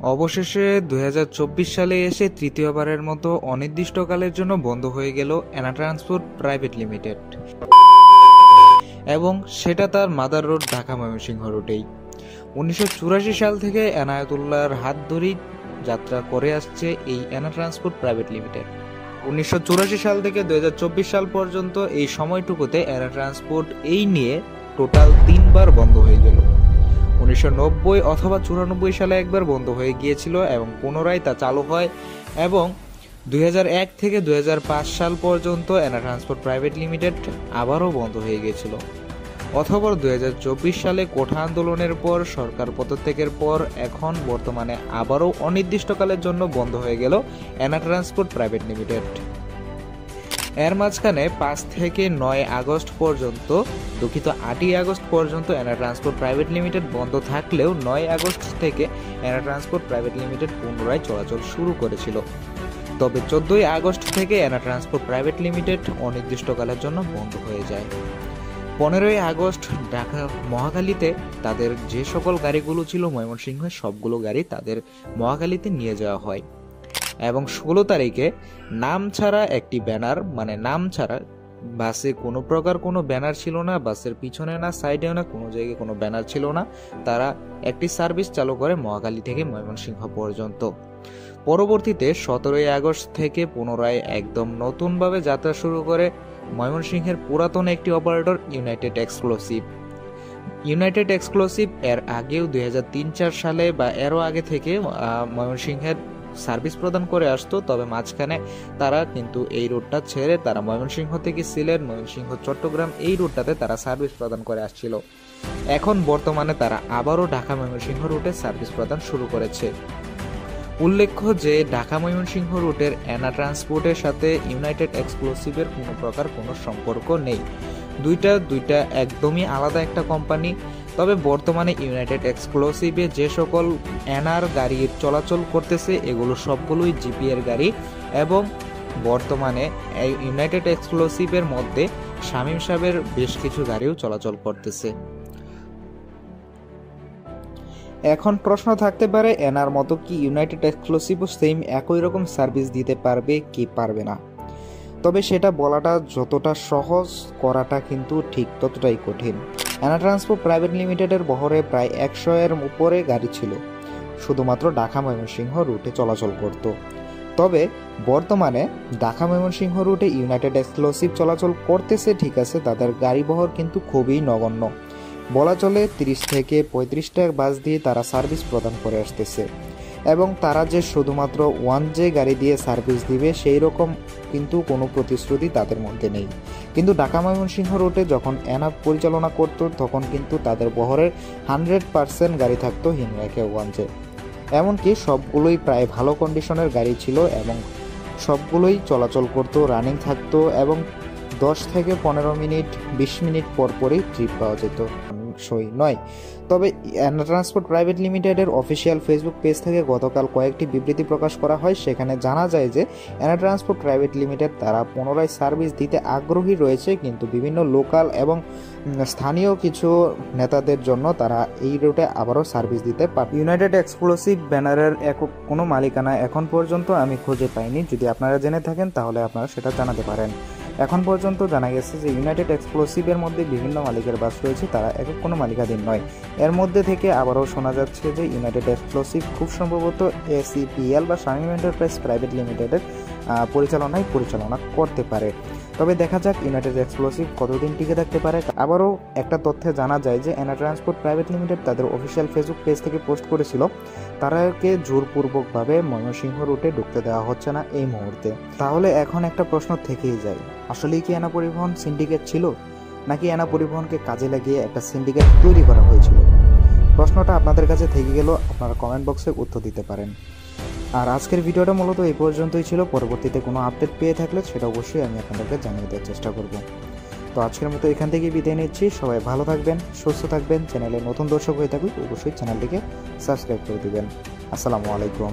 অবশেষে 2024 সালে এসে তৃতীয়বারের মতো অনির্দিষ্টকালের জন্য বন্ধ হয়ে গেল এনা ট্রান্সপোর্ট প্রাইভেট লিমিটেড, এবং সেটা তার মাদার রোড ঢাকা ময়মনসিংহ রুটেই। 1984 সাল থেকে এনায়েতুল্লাহর হাত ধরেই যাত্রা করে আসছে এই এনা ট্রান্সপোর্ট প্রাইভেট লিমিটেড। 1984 সাল থেকে 2024 সাল পর্যন্ত এই সময়টুকুতে এনা ট্রান্সপোর্ট এই নিয়ে টোটাল 3 বার বন্ধ হয়ে গেল। 1990 অথবা 94 সালে একবার বন্ধ হয়ে গিয়েছিল এবং পুনরায় তা চালু হয়, এবং 2001 থেকে 2005 সাল পর্যন্ত এনা ট্রান্সপোর্ট প্রাইভেট লিমিটেড আবারও বন্ধ হয়ে গিয়েছিল। অথবা 2024 সালে কোঠা আন্দোলনের পর সরকার পদত্যাগের পর এখন বর্তমানে আবারও অনির্দিষ্টকালের জন্য বন্ধ হয়ে গেল এনা ট্রান্সপোর্ট প্রাইভেট লিমিটেড। এর মাঝখানে 5 থেকে 9 আগস্ট পর্যন্ত, দুঃখিত 8ই আগস্ট পর্যন্ত এনা ট্রান্সপোর্ট প্রাইভেট লিমিটেড বন্ধ থাকলেও 9 আগস্ট থেকে এনা ট্রান্সপোর্ট প্রাইভেট লিমিটেড পুনরায় চলাচল শুরু করেছিল। তবে 14ই আগস্ট থেকে এনা ট্রান্সপোর্ট প্রাইভেট লিমিটেড অনির্দিষ্টকালের জন্য বন্ধ হয়ে যায়। 15ই আগস্ট ঢাকা মহাখালীতে তাদের যে সকল গাড়িগুলো ছিল ময়মনসিংহের সবগুলো গাড়ি তাদের মহাখালীতে নিয়ে যাওয়া হয়, এবং 16 তারিখে নাম ছাড়া একটি ব্যানার, মানে নাম ছাড়া, বাসে কোনো প্রকার কোনো ব্যানার ছিল না, বাসের পিছনে না সাইডেও না, কোনো জায়গায় কোনো ব্যানার ছিল না, তারা একটি সার্ভিস চালু করে মহাখালী থেকে ময়মনসিংহ পর্যন্ত। পরবর্তীতে 17ই আগস্ট থেকে পুনরায় একদম নতুনভাবে যাত্রা শুরু করে ময়মনসিংহের পুরাতন একটি operator United exclusive. United exclusive এর আগেও 2003-4 সালে বা এরও আগে থেকে ময়মনসিংহের সার্ভিস প্রদান করে আসতো, তবে মাঝখানে তারা কিন্তু এই রুটটা ছেড়ে তারা ময়মনসিংহ থেকে সিলেট, ময়মনসিংহ চট্টগ্রাম এই রুটটাতে তারা সার্ভিস প্রদান করে আসছিল। এখন বর্তমানে তারা আবারও ঢাকা ময়মনসিংহ রুটে সার্ভিস প্রদান শুরু করেছে। উল্লেখ্য যে ঢাকা ময়মনসিংহ রুটের এনা ট্রান্সপোর্টের সাথে ইউনাইটেড এক্সক্লুসিভের কোনো প্রকার কোনো সম্পর্ক নেই, দুইটা একদমই আলাদা একটা কোম্পানি। তবে বর্তমানে ইউনাইটেড এক্সক্লুসিভে যে সকল এনার গাড়ি চলাচল করতেছে এগুলো সবগুলোই জিপি এর গাড়ি, এবং বর্তমানে এই ইউনাইটেড এক্সক্লুসিভের মধ্যে শামীম সাহেবের বেশ কিছু গাড়িও চলাচল করতেছে। এখন প্রশ্ন থাকতে পারে, এনার মতো কি ইউনাইটেড এক্সক্লুসিভও সেম একই রকম সার্ভিস দিতে পারবে কি পারবে না? তবে সেটা বলাটা যতটা সহজ, করাটা কিন্তু ঠিক ততটাই কঠিন। এনা ট্রান্সপোর্ট প্রাইভেট লিমিটেডের বহরে প্রায় 100 এর উপরে গাড়ি ছিল, শুধুমাত্র ঢাকা ময়মনসিংহ রুটে চলাচল করত। তবে বর্তমানে ঢাকা ময়মনসিংহ রুটে ইউনাইটেড এক্সক্লুসিভ চলাচল করতেছে, ঠিক আছে, তাদের গাড়ি বহর কিন্তু খুবই নগণ্য, বলা চলে 30 থেকে 35টা বাস দিয়ে তারা সার্ভিস প্রদান করে আসতেছে, এবং তারা যে শুধুমাত্র 1J গাড়ি দিয়ে সার্ভিস দিবে সেই রকম কিন্তু কোনো প্রতিশ্রুতি তাদের মধ্যে নেই। কিন্তু ঢাকা ময়মনসিংহ রুটে যখন এনা পরিচালনা করত তখন কিন্তু তাদের বহরের 100% গাড়ি থাকতো হিনরাইকে 1J, এমনকি সবগুলোই প্রায় ভালো কন্ডিশনের গাড়ি ছিল এবং সবগুলোই চলাচল করতো, রানিং থাকতো, এবং 10 থেকে 15 মিনিট 20 মিনিট পরপরই ট্রিপ পাওয়া যেত, সই নয়। তবে এনা ট্রান্সপোর্ট প্রাইভেট লিমিটেডের অফিসিয়াল ফেসবুক পেজ থেকে গতকাল কয়েকটি বিবৃতি প্রকাশ করা হয়, সেখানে জানা যায় যে এনা ট্রান্সপোর্ট প্রাইভেট লিমিটেড তারা পুনরায় সার্ভিস দিতে আগ্রহী রয়েছে, কিন্তু বিভিন্ন লোকাল এবং স্থানীয় কিছু নেতাদের জন্য তারা এই রুটে আবারও সার্ভিস দিতে পারবে। ইউনাইটেড এক্সক্লুসিভ ব্যানারের কোনো মালিকানা এখন পর্যন্ত আমি খুঁজে পাইনি, যদি আপনারা জেনে থাকেন তাহলে আপনারা সেটা জানাতে পারেন। এখন পর্যন্ত জানা গেছে যে ইউনাইটেড এক্সক্লুসিভের মধ্যে বিভিন্ন মালিকের বাস রয়েছে, তারা একক কোনো মালিকাধীন নয়। এর মধ্যে থেকে আবারও শোনা যাচ্ছে যে ইউনাইটেড এক্সক্লুসিভ খুব সম্ভবত ACPL বা শামীম এন্টারপ্রাইজ প্রাইভেট লিমিটেডের পরিচালনা করতে পারে। তবে দেখা যাক ইউনাইটেড এক্সক্লুসিভ কতদিন টিকে থাকতে পারে। আবারও একটা তথ্যে জানা যায় যে এনা ট্রান্সপোর্ট প্রাইভেট লিমিটেড তাদের অফিসিয়াল ফেসবুক পেজ থেকে পোস্ট করেছিল তারাকে জোরপূর্বকভাবে ময়মনসিংহ রুটে ঢুকতে দেওয়া হচ্ছে না এই মুহূর্তে। তাহলে এখন একটা প্রশ্ন থেকেই যায়, আসলেই কি এনা পরিবহন সিন্ডিকেট ছিল, নাকি এনা পরিবহনকে কাজে লাগিয়ে একটা সিন্ডিকেট তৈরি করা হয়েছিল? প্রশ্নটা আপনাদের কাছে থেকে গেল, আপনারা কমেন্ট বক্সে উত্তর দিতে পারেন। আর আজকের ভিডিওটা মূলত এই পর্যন্তই ছিল, পরবর্তীতে কোনো আপডেট পেয়ে থাকলে সেটা অবশ্যই আমি আপনাদেরকে জানিয়ে দেওয়ার চেষ্টা করব। তো আজকের মতো এখান থেকে বিদায় নিচ্ছি, সবাই ভালো থাকবেন, সুস্থ থাকবেন। চ্যানেলে নতুন দর্শক হয়ে থাকলে অবশ্যই চ্যানেলটিকে সাবস্ক্রাইব করে দিবেন। আসসালামু আলাইকুম।